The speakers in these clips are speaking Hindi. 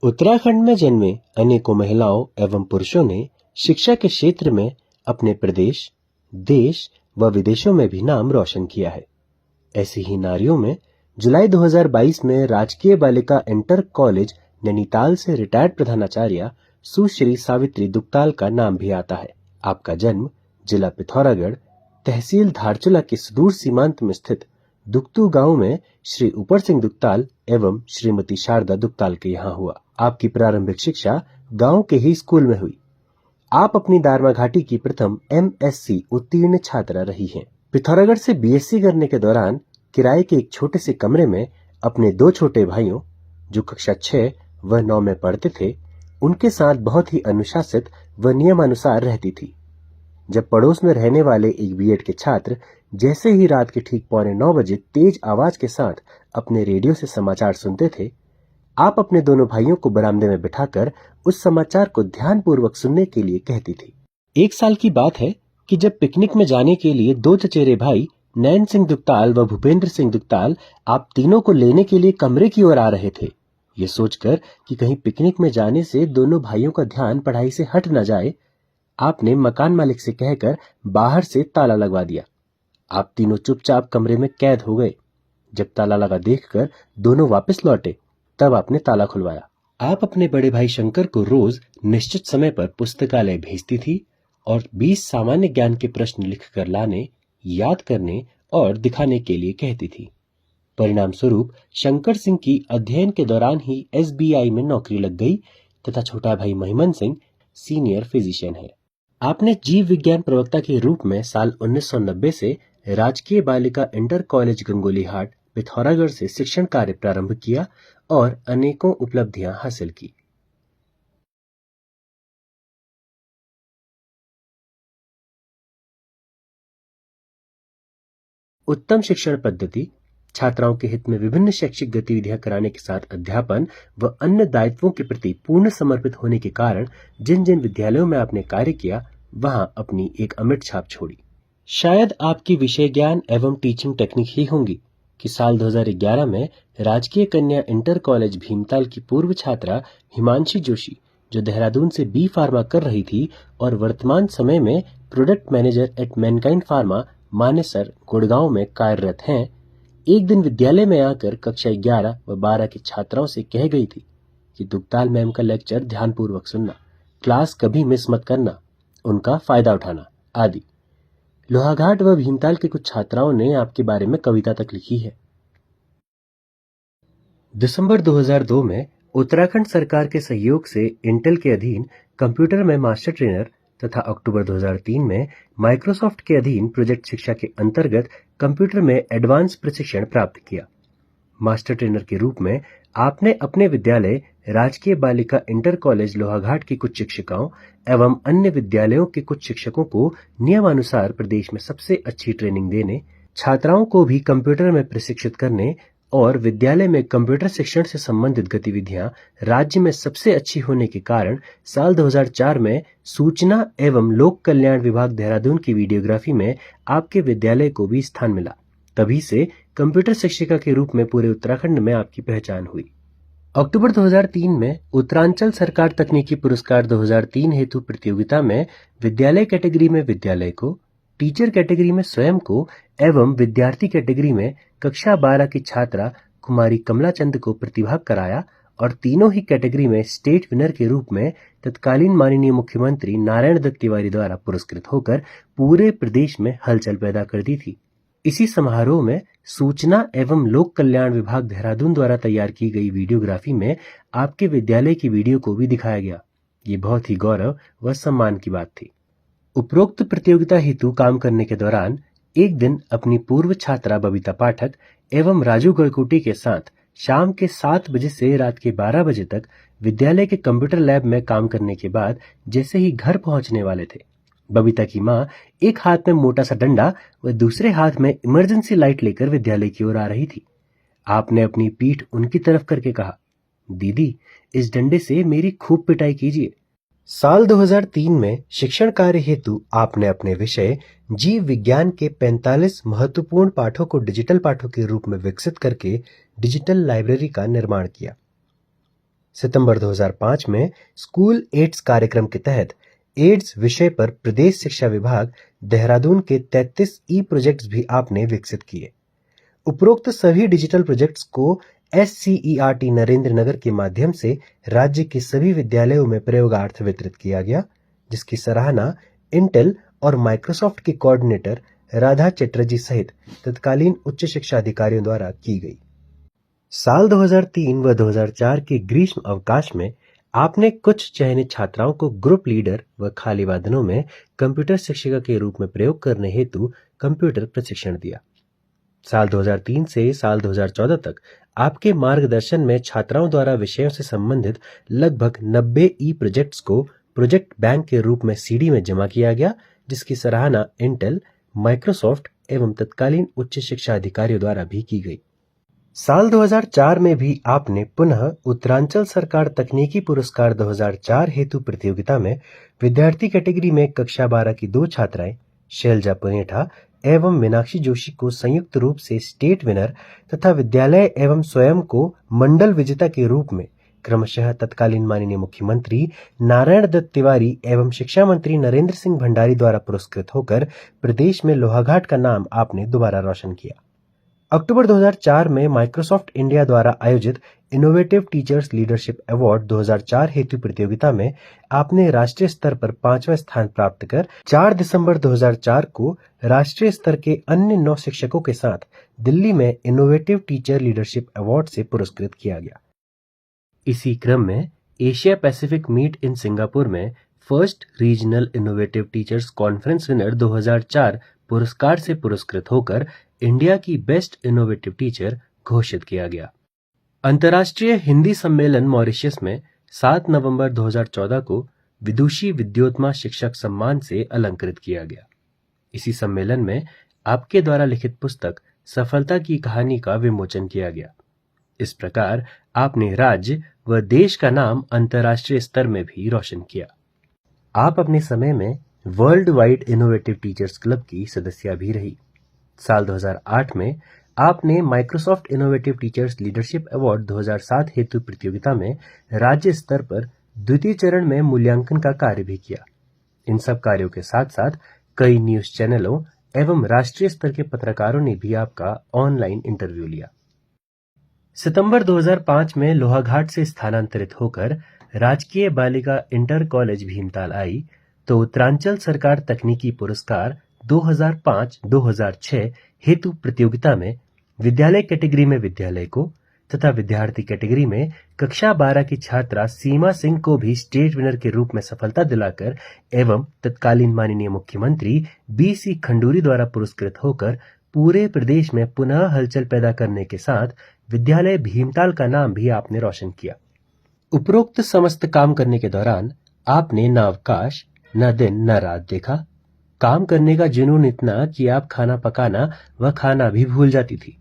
उत्तराखंड में जन्मे अनेकों महिलाओं एवं पुरुषों ने शिक्षा के क्षेत्र में अपने प्रदेश, देश व विदेशों में भी नाम रोशन किया है। ऐसी ही नारियों में जुलाई 2022 में राजकीय बालिका इंटर कॉलेज नैनीताल से रिटायर्ड प्रधानाचार्य सुश्री सावित्री दुग्ताल का नाम भी आता है। आपका जन्म जिला पिथौरागढ़, तहसील धारचूला के सुदूर सीमांत में स्थित दुगतू गांव में श्री ऊपर सिंह दुग्ताल एवं श्रीमती शारदा दुग्ताल के यहाँ हुआ। आपकी प्रारंभिक शिक्षा गांव के ही स्कूल में हुई। आप अपनी दारमा घाटी की प्रथम MSc उत्तीर्ण छात्रा रही हैं। पिथौरागढ़ से BSc करने के दौरान किराए के एक छोटे से कमरे में अपने 2 छोटे भाइयों, जो कक्षा 6 व 9 में पढ़ते थे, उनके साथ बहुत ही अनुशासित व नियमानुसार रहती थी। जब पड़ोस में रहने वाले एक B.Ed के छात्र जैसे ही रात के ठीक 8:45 तेज आवाज के साथ अपने रेडियो से समाचार सुनते थे, आप अपने दोनों भाइयों को बरामदे में बिठाकर उस समाचार को ध्यानपूर्वक सुनने के लिए कहती थी। 1 साल की बात है कि जब पिकनिक में जाने के लिए 2 चचेरे भाई नैन सिंह दुग्ताल व भूपेंद्र सिंह दुग्ताल आप तीनों को लेने के लिए कमरे की ओर आ रहे थे। ये सोचकर कि कहीं पिकनिक में जाने से दोनों भाइयों का ध्यान पढ़ाई से हट न जाए, आपने मकान मालिक से कहकर बाहर से ताला लगवा दिया। आप तीनों चुपचाप कमरे में कैद हो गए। जब ताला लगा देखकर दोनों वापस लौटे, तब आपने ताला खुलवाया। आप अपने बड़े भाई शंकर को रोज निश्चित समय पर पुस्तकालय भेजती थी और 20 सामान्य ज्ञान के प्रश्न लिखकर लाने, याद करने और दिखाने के लिए कहती थी। परिणाम स्वरूप शंकर सिंह की अध्ययन के दौरान ही SBI में नौकरी लग गई तथा छोटा भाई महिमन सिंह सीनियर फिजिशियन है। आपने जीव विज्ञान प्रवक्ता के रूप में साल 1990 से राजकीय बालिका इंटर कॉलेज गंगोलीहाट पिथौरागढ़ से शिक्षण कार्य प्रारंभ किया और अनेकों उपलब्धियां हासिल की। उत्तम शिक्षण पद्धति, छात्राओं के हित में विभिन्न शैक्षिक गतिविधियां कराने के साथ अध्यापन व अन्य दायित्वों के प्रति पूर्ण समर्पित होने के कारण जिन जिन विद्यालयों में आपने कार्य किया, वहां अपनी एक अमिट छाप छोड़ी। शायद आपकी विषय ज्ञान एवं टीचिंग टेक्निक ही होंगी कि साल 2011 में राजकीय कन्या इंटर कॉलेज भीमताल की पूर्व छात्रा हिमांशी जोशी, जो देहरादून से B फार्मा कर रही थी और वर्तमान समय में product manager eight Mankind pharma Manesar Gurgaon में कार्यरत हैं, एक दिन विद्यालय में आकर कक्षा 11 व 12 की छात्राओं से कह गई थी कि दुग्ताल मैम का लेक्चर ध्यानपूर्वक सुनना, क्लास कभी मिस मत करना, उनका फायदा उठाना आदि। लोहाघाट व भीमताल की कुछ छात्राओं ने आपके बारे में कविता तक लिखी है। दिसंबर 2002 में उत्तराखंड सरकार के सहयोग से इंटेल के अधीन कंप्यूटर में मास्टर ट्रेनर तथा अक्टूबर 2003 में माइक्रोसॉफ्ट के अधीन प्रोजेक्ट शिक्षा के अंतर्गत कंप्यूटर में एडवांस प्रशिक्षण प्राप्त किया। मास्टर ट्रेनर के रूप में आपने अपने विद्यालय राजकीय बालिका इंटर कॉलेज लोहाघाट की कुछ शिक्षिकाओं एवं अन्य विद्यालयों के कुछ शिक्षकों को नियमानुसार प्रदेश में सबसे अच्छी ट्रेनिंग देने, छात्राओं को भी कंप्यूटर में प्रशिक्षित करने और विद्यालय में कंप्यूटर शिक्षण से संबंधित गतिविधियां राज्य में सबसे अच्छी होने के कारण साल 2004 में सूचना एवं लोक कल्याण विभाग देहरादून की वीडियोग्राफी में आपके विद्यालय को भी स्थान मिला। तभी से कंप्यूटर शिक्षिका के रूप में पूरे उत्तराखंड में आपकी पहचान हुई। अक्टूबर 2003 में उत्तरांचल सरकार तकनीकी पुरस्कार 2003 हेतु प्रतियोगिता में विद्यालय कैटेगरी में विद्यालय को, टीचर कैटेगरी में स्वयं को एवं विद्यार्थी कैटेगरी में कक्षा 12 की छात्रा कुमारी कमला चंद को प्रतिभाग कराया और तीनों ही कैटेगरी में स्टेट विनर के रूप में तत्कालीन माननीय मुख्यमंत्री नारायण दत्त तिवारी द्वारा पुरस्कृत होकर पूरे प्रदेश में हलचल पैदा कर दी थी। इसी समारोह में सूचना एवं लोक कल्याण विभाग देहरादून द्वारा तैयार की गई वीडियोग्राफी में आपके विद्यालय की वीडियो को भी दिखाया गया। ये बहुत ही गौरव व सम्मान की बात थी। उपरोक्त प्रतियोगिता हेतु काम करने के दौरान एक दिन अपनी पूर्व छात्रा बबीता पाठक एवं राजू गड़कोटी के साथ शाम के 7 बजे से रात के 12 बजे तक विद्यालय के कंप्यूटर लैब में काम करने के बाद जैसे ही घर पहुंचने वाले थे, बबीता की माँ एक हाथ में मोटा सा डंडा व दूसरे हाथ में इमरजेंसी लाइट लेकर विद्यालय की ओर आ रही थी। आपने अपनी पीठ उनकी तरफ करके कहा, दीदी, इस डंडे से मेरी खूब पिटाई कीजिए। साल 2003 में शिक्षण कार्य हेतु आपने अपने विषय जीव विज्ञान के 45 महत्वपूर्ण पाठों को डिजिटल पाठों के रूप में विकसित करके डिजिटल लाइब्रेरी का निर्माण किया। सितंबर 2005 में स्कूल एड्स कार्यक्रम के तहत एड्स विषय पर प्रदेश शिक्षा विभाग देहरादून के 33 ई प्रोजेक्ट्स भी आपने विकसित किए। उपरोक्त सभी डिजिटल प्रोजेक्ट्स को SCERT नरेंद्र नगर के माध्यम से राज्य के सभी विद्यालयों में प्रयोगार्थ वितरित किया गया, जिसकी सराहना इंटेल और माइक्रोसॉफ्ट के कोऑर्डिनेटर राधा चटर्जी सहित तत्कालीन उच्च शिक्षा अधिकारियों द्वारा की गई। साल 2003 व 2004 के ग्रीष्म अवकाश में आपने कुछ चयनित छात्राओं को ग्रुप लीडर व खाली वादनों में कंप्यूटर शिक्षिका के रूप में प्रयोग करने हेतु कंप्यूटर प्रशिक्षण दिया। साल 2003 से साल 2014 तक आपके मार्गदर्शन में छात्राओं द्वारा विषयों से संबंधित लगभग 90 ई प्रोजेक्ट्स को प्रोजेक्ट बैंक के रूप में CD में जमा किया गया, जिसकी सराहना इंटेल, माइक्रोसॉफ्ट एवं तत्कालीन उच्च शिक्षा अधिकारियों द्वारा भी की गई। साल 2004 में भी आपने पुनः उत्तरांचल सरकार तकनीकी पुरस्कार 2004 हेतु प्रतियोगिता में विद्यार्थी कैटेगरी में कक्षा 12 की 2 छात्राएं शैलजा पुनेठा एवं मीनाक्षी जोशी को संयुक्त रूप से स्टेट विनर तथा विद्यालय एवं स्वयं को मंडल विजेता के रूप में क्रमशः तत्कालीन माननीय मुख्यमंत्री नारायण दत्त तिवारी एवं शिक्षा मंत्री नरेंद्र सिंह भंडारी द्वारा पुरस्कृत होकर प्रदेश में लोहाघाट का नाम आपने दोबारा रोशन किया। अक्टूबर 2004 में माइक्रोसॉफ्ट इंडिया द्वारा आयोजित इनोवेटिव टीचर्स लीडरशिप अवार्ड 2004 हेतु प्रतियोगिता में आपने राष्ट्रीय स्तर पर 5वां स्थान प्राप्त कर 4 दिसंबर 2004 को राष्ट्रीय स्तर के अन्य 9 शिक्षकों के साथ दिल्ली में इनोवेटिव टीचर लीडरशिप अवार्ड से पुरस्कृत किया गया। इसी क्रम में Asia Pacific meet in Singapore में first regional innovative teachers conference winner 2004 पुरस्कार से पुरस्कृत होकर इंडिया की बेस्ट इनोवेटिव टीचर घोषित किया गया। अंतर्राष्ट्रीय हिंदी सम्मेलन मॉरिशस में 7 नवंबर 2014 को विदुषी विद्योत्मा शिक्षक सम्मान से अलंकृत किया गया। इसी सम्मेलन में आपके द्वारा लिखित पुस्तक सफलता की कहानी का विमोचन किया गया। इस प्रकार आपने राज्य व देश का नाम अंतर्राष्ट्रीय स्तर में भी रोशन किया। आप अपने समय में world wide innovative teachers club की सदस्य भी रही। साल 2008 में आपने Microsoft innovative teachers leadership award 2007 हेतु प्रतियोगिता में राज्य स्तर पर द्वितीय चरण में मूल्यांकन का कार्य भी किया। इन सब कार्यों के साथ साथ कई न्यूज चैनलों एवं राष्ट्रीय स्तर के पत्रकारों ने भी आपका ऑनलाइन इंटरव्यू लिया। सितंबर 2005 में लोहाघाट से स्थानांतरित होकर राजकीय बालिका इंटर कॉलेज भीमताल आई तो उत्तरांचल सरकार तकनीकी पुरस्कार 2005-2006 हेतु प्रतियोगिता में विद्यालय कैटेगरी में विद्यालय को तथा विद्यार्थी कैटेगरी में कक्षा 12 की छात्रा सीमा सिंह को भी स्टेट विनर के रूप में सफलता दिलाकर एवं तत्कालीन माननीय मुख्यमंत्री BC खंडूरी द्वारा पुरस्कृत होकर पूरे प्रदेश में पुनः हलचल पैदा करने के साथ विद्यालय भीमताल का नाम भी आपने रोशन किया। उपरोक्त समस्त काम करने के दौरान आपने न अवकाश, न दिन न रात देखा। काम करने का जुनून इतना कि आप खाना पकाना व खाना भी भूल जाती थी।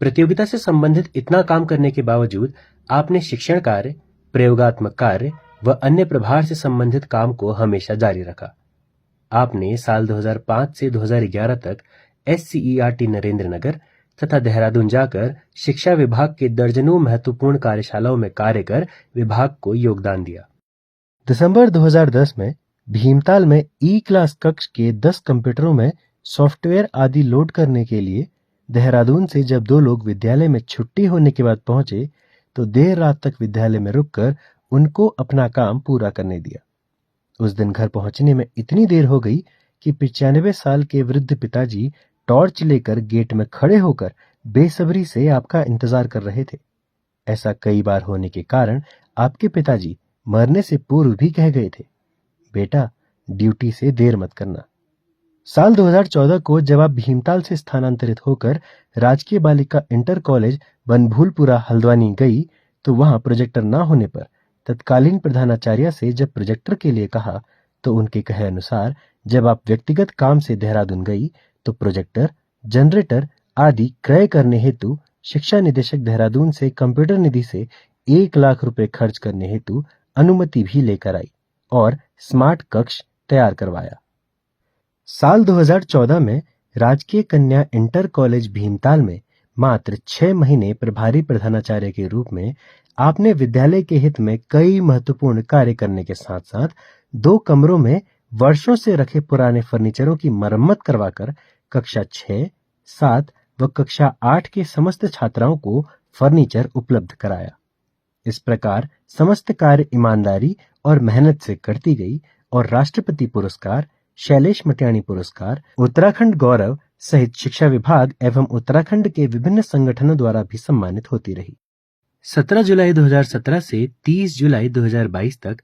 प्रतियोगिता से संबंधित इतना काम करने के बावजूद आपने शिक्षण कार्य, प्रयोगात्मक कार्य व अन्य प्रभार से संबंधित काम को हमेशा जारी रखा। आपने साल 2005 से 2011 तक SCERT नरेंद्र नगर तथा देहरादून जाकर शिक्षा विभाग के दर्जनों महत्वपूर्ण कार्यशालाओं में कार्य कर विभाग को योगदान दिया। दिसंबर 2010 में भीमताल में क्लास कक्ष के 10 कंप्यूटरों में सॉफ्टवेयर आदि लोड करने के लिए देहरादून से जब 2 लोग विद्यालय में छुट्टी होने के बाद पहुंचे तो देर रात तक विद्यालय में रुककर उनको अपना काम पूरा करने दिया। उस दिन घर पहुंचने में इतनी देर हो गई कि 95 साल के वृद्ध पिताजी टॉर्च लेकर गेट में खड़े होकर बेसब्री से आपका इंतजार कर रहे थे। ऐसा कई बार होने के कारण आपके पिताजी मरने से पूर्व भी कह गए थे, बेटा ड्यूटी से देर मत करना। साल 2014 को जब आप भीमताल से स्थानांतरित होकर राजकीय बालिका इंटर कॉलेज बनभूलपुरा हल्द्वानी गई तो वहां प्रोजेक्टर न होने पर तत्कालीन प्रधानाचार्य से जब प्रोजेक्टर के लिए कहा तो उनके कहे अनुसार जब आप व्यक्तिगत काम से देहरादून गई तो प्रोजेक्टर, जनरेटर आदि क्रय करने हेतु शिक्षा निदेशक देहरादून से कंप्यूटर निधि से 1 लाख रुपए खर्च करने हेतु अनुमति भी लेकर आई और स्मार्ट कक्ष तैयार करवाया। साल 2014 में राजकीय कन्या इंटर कॉलेज भीमताल में मात्र 6 महीने प्रभारी प्रधानाचार्य के रूप में आपने विद्यालय के हित में कई महत्वपूर्ण कार्य करने के साथ साथ 2 कमरों में वर्षों से रखे पुराने फर्नीचरों की मरम्मत करवाकर कक्षा 6, 7 व कक्षा 8 के समस्त छात्राओं को फर्नीचर उपलब्ध कराया। इस प्रकार समस्त कार्य ईमानदारी और मेहनत से करती गई और राष्ट्रपति पुरस्कार, शैलेश मटियाणी पुरस्कार, उत्तराखंड गौरव सहित शिक्षा विभाग एवं उत्तराखंड के विभिन्न संगठनों द्वारा भी सम्मानित होती रही। 17 जुलाई 2017 से 30 जुलाई 2022 तक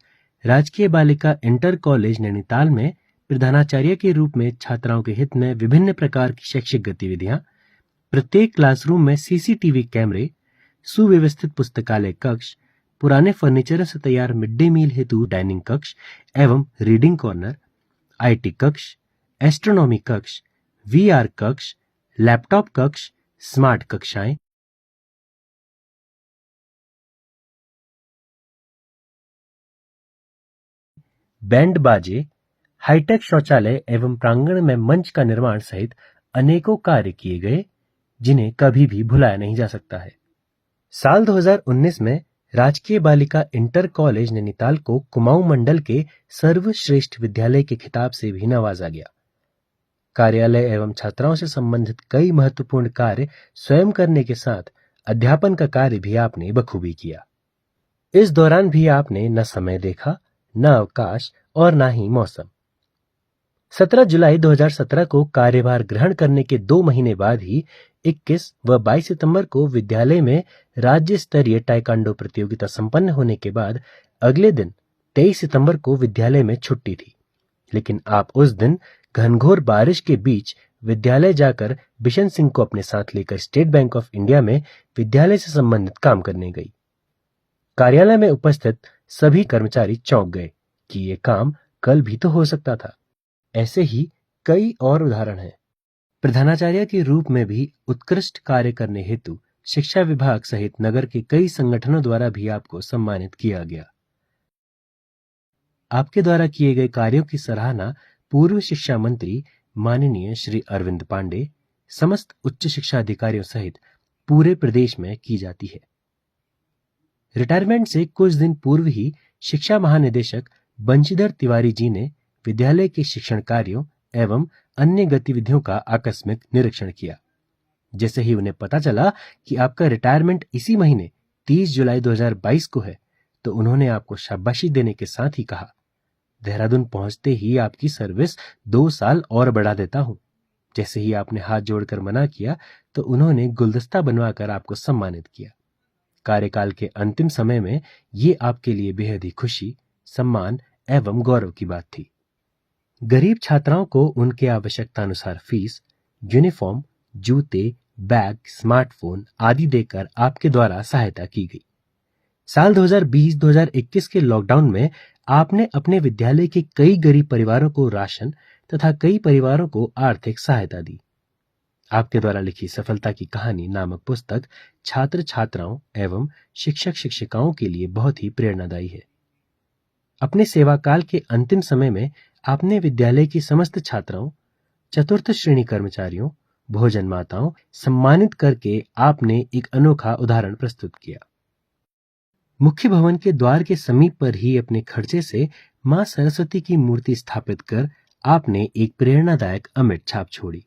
राजकीय बालिका इंटर कॉलेज नैनीताल में प्रधानाचार्य के रूप में छात्राओं के हित में विभिन्न प्रकार की शैक्षिक गतिविधियां, प्रत्येक क्लासरूम में सीसीटीवी कैमरे, सुव्यवस्थित पुस्तकालय कक्ष, पुराने फर्नीचर से तैयार मिड डे मील हेतु डाइनिंग कक्ष एवं रीडिंग कॉर्नर, आईटी कक्ष, एस्ट्रोनॉमी कक्ष, वीआर कक्ष, लैपटॉप कक्ष, स्मार्ट कक्षाएं, बैंड बाजे, हाईटेक शौचालय एवं प्रांगण में मंच का निर्माण सहित अनेकों कार्य किए गए जिन्हें कभी भी भुलाया नहीं जा सकता है। साल 2019 में राजकीय बालिका इंटर कॉलेज नैनीताल को कुमाऊं मंडल के सर्वश्रेष्ठ विद्यालय के खिताब से भी नवाजा गया। कार्यालय एवं छात्राओं से संबंधित कई महत्वपूर्ण कार्य स्वयं करने के साथ अध्यापन का कार्य भी आपने बखूबी किया। इस दौरान भी आपने न समय देखा, न अवकाश और न ही मौसम। 17 जुलाई 2017 को कार्यभार ग्रहण करने के 2 महीने बाद ही 21 व 22 सितंबर को विद्यालय में राज्य स्तरीय ताइक्वांडो प्रतियोगिता संपन्न होने के बाद अगले दिन 23 सितंबर को विद्यालय में छुट्टी थी, लेकिन आप उस दिन घनघोर बारिश के बीच विद्यालय जाकर बिशन सिंह को अपने साथ लेकर स्टेट बैंक ऑफ इंडिया में विद्यालय से संबंधित काम करने गई। कार्यालय में उपस्थित सभी कर्मचारी चौंक गए कि ये काम कल भी तो हो सकता था। ऐसे ही कई और उदाहरण हैं। प्रधानाचार्य के रूप में भी उत्कृष्ट कार्य करने हेतु शिक्षा विभाग सहित नगर के कई संगठनों द्वारा भी आपको सम्मानित किया गया। आपके द्वारा किए गए कार्यों की सराहना पूर्व शिक्षा मंत्री माननीय श्री अरविंद पांडे, समस्त उच्च शिक्षा अधिकारियों सहित पूरे प्रदेश में की जाती है। रिटायरमेंट से कुछ दिन पूर्व ही शिक्षा महानिदेशक बंशीधर तिवारी जी ने विद्यालय के शिक्षण कार्यों एवं अन्य गतिविधियों का आकस्मिक निरीक्षण किया। जैसे ही उन्हें पता चला कि आपका रिटायरमेंट इसी महीने 30 जुलाई 2022 को है, तो उन्होंने आपको शाबाशी देने के साथ ही कहा, देहरादून पहुंचते ही आपकी सर्विस 2 साल और बढ़ा देता हूं। जैसे ही आपने हाथ जोड़कर मना किया, तो उन्होंने गुलदस्ता बनवाकर आपको सम्मानित किया। कार्यकाल के अंतिम समय में ये आपके लिए बेहद ही खुशी, सम्मान एवं गौरव की बात थी। गरीब छात्राओं को उनके आवश्यकतानुसार फीस, यूनिफॉर्म, जूते, बैग, स्मार्टफोन आदि देकर आपके द्वारा सहायता की गई। साल 2020-2021 के लॉकडाउन में आपने अपने विद्यालय के कई गरीब परिवारों को राशन तथा कई परिवारों को आर्थिक सहायता दी। आपके द्वारा लिखी सफलता की कहानी नामक पुस्तक छात्र छात्राओं एवं शिक्षक शिक्षिकाओं के लिए बहुत ही प्रेरणादायी है। अपने सेवा काल के अंतिम समय में आपने विद्यालय की समस्त छात्राओं, चतुर्थ श्रेणी कर्मचारियों, भोजन माताओं सम्मानित करके आपने एक अनोखा उदाहरण प्रस्तुत किया। मुख्य भवन के द्वार के समीप पर ही अपने खर्चे से मां सरस्वती की मूर्ति स्थापित कर आपने एक प्रेरणादायक अमिट छाप छोड़ी।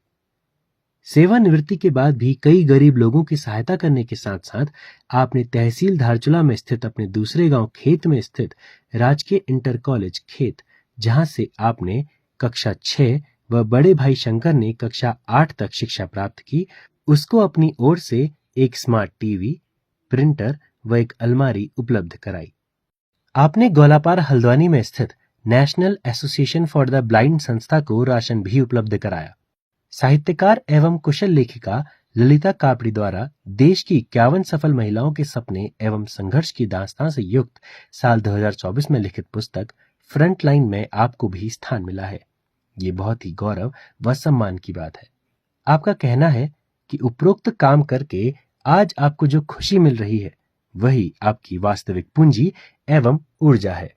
सेवानिवृत्ति के बाद भी कई गरीब लोगों की सहायता करने के साथ साथ आपने तहसील धारचूला में स्थित अपने दूसरे गांव खेत में स्थित राजकीय इंटर कॉलेज खेत, जहां से आपने कक्षा 6 व बड़े भाई शंकर ने कक्षा 8 तक शिक्षा प्राप्त की, उसको अपनी ओर से एक स्मार्ट टीवी, प्रिंटर व एक अलमारी उपलब्ध कराई। आपने गोलापार हल्द्वानी में स्थित national association for the blind संस्था को राशन भी उपलब्ध कराया। साहित्यकार एवं कुशल लेखिका ललिता कापड़ी द्वारा देश की 51 सफल महिलाओं के सपने एवं संघर्ष की दास्तां से युक्त साल 2024 में लिखित पुस्तक फ्रंट लाइन में आपको भी स्थान मिला है। ये बहुत ही गौरव व सम्मान की बात है। आपका कहना है कि उपरोक्त काम करके आज आपको जो खुशी मिल रही है, वही आपकी वास्तविक पूंजी एवं ऊर्जा है।